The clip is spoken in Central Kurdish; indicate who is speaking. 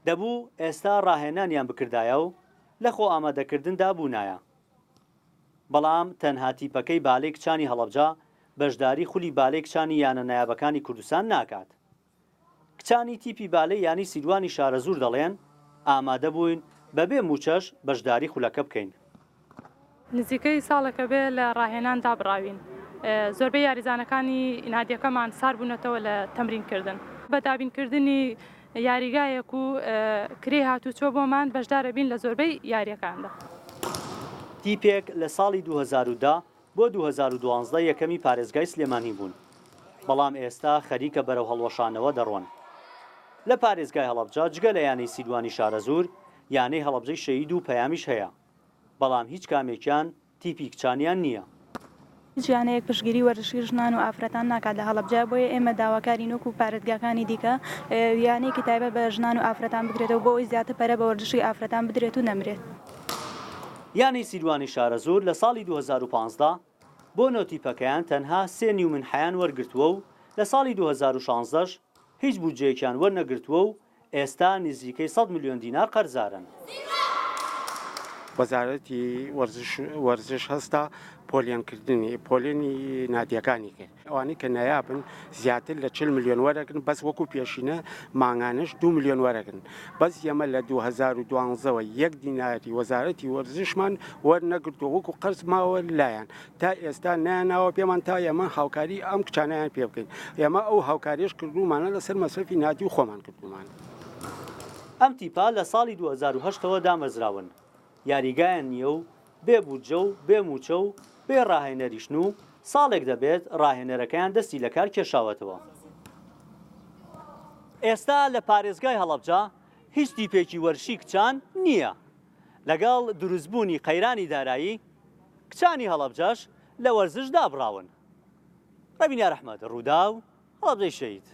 Speaker 1: دەبوو ئێستا ڕاهێنانیان بکردایە و لە خۆ ئامادەکردندا بوونایە. بەڵام تەنها تیپەکەی بالەی کچانی هەڵەبجە بەشداری خولی بالەی کچانی یانە نایابەکانی کوردستان ناکات. کچانی تیپی بالەی ینی سیروانی شارەزوور دەڵێن ئامادە بووین بەبێ موچەش بەشداری خولەکە بکەین.
Speaker 2: نزیکەی ساڵێکە بێ لە ڕاهێنان دابڕاوین. زۆربەی یاریزانەکانی نادیەکەمان سار بوونەتەوە لە تەمرینکردن. بە دابینکردنی یاریگایەک و کرێ هاتوچۆ بۆمان بەشدارە بین لە زۆربەی یاریەکاندا.
Speaker 1: تیپێک لە ساڵی 2010 بۆ 2012 یەکەمی پارێزگای سلێمانی بوون. بەڵام ئێستا خەریکە بەرەو هەڵوەشانەوە دەڕۆن. لە پارێزگای هەڵەبجە جگە لە یانەی سیروانی شارەزوور یانەی هەڵەبجەی شەهید و پەیامیش هەیە. بەڵام هیچ کامێکیان تیپی کچانیان نییە.
Speaker 3: ژیانەیەک پشگیری وەرزشی ژنان و ئافرەتان ناکات لە هەڵەبجە، بۆیە ئێمە داواکاری نوک و پارێزگاکانی دیکە یانەیەکی تایبەت بە ژنان و ئافرەتان بکرێتەوە بۆ ئەوی زیاتر پەرە بە وەرزشی ئافرەتان بدرێت و نەمرێت.
Speaker 1: یانەی سیروانی شارەزوور لە ساڵی 2015 بۆ نۆتیپەکەیان تەنها 3 نیومنحەیان وەرگرتووە و لە ساڵی 2016 هیچ بودجەیەکیان وەرنەگرتووە و ئێستا نزیکەی 100 میلیۆن دینار قەرزارن.
Speaker 4: وەزارەتی وەرزش هەستا پۆلیۆنکردنی پۆلیۆنی نادیەکانی کرد. ئەوانەی کە نایابن زیاتر لە 40 میلیۆن وەرەگرن، بەس وەکو پێشینە مانگانش 2 میلیۆن وەرەگرن. بەس ئێمە لە 2012ەوە 1 دیناری وەزارەتی وەرزشمان وەرنەگرتووە، وەکو قەرز ماوە لایەن تا ئێستا نایاناوە پێمان تا ئێمە هاوکاری ئەم کچانیان پێ بکەین. ئێمە ئەو هاوکاریش کردومانە لەسەر مەسرفی نادی و خۆمان کردومان.
Speaker 1: ئەم تیپا لە ساڵی 2008ەوە دامەزراون. یاریگایان نییە و بێ بودجە و بێ موچە و بێ ڕاهێنەریشن و ساڵێک دەبێت ڕاهێنەرەکەیان دەستی لە کار کێشاوەتەوە. ئێستا لە پارێزگای هەڵەبجە هیچ تیپێکی وەرشی کچان نییە. لەگەڵ دروستبوونی قەیرانی دارایی کچانی هەڵەبجەش لە وەرزش دابڕاون. ڕەبینە ڕەحمەت ڕوودا و هەڵەبجەی شەهید.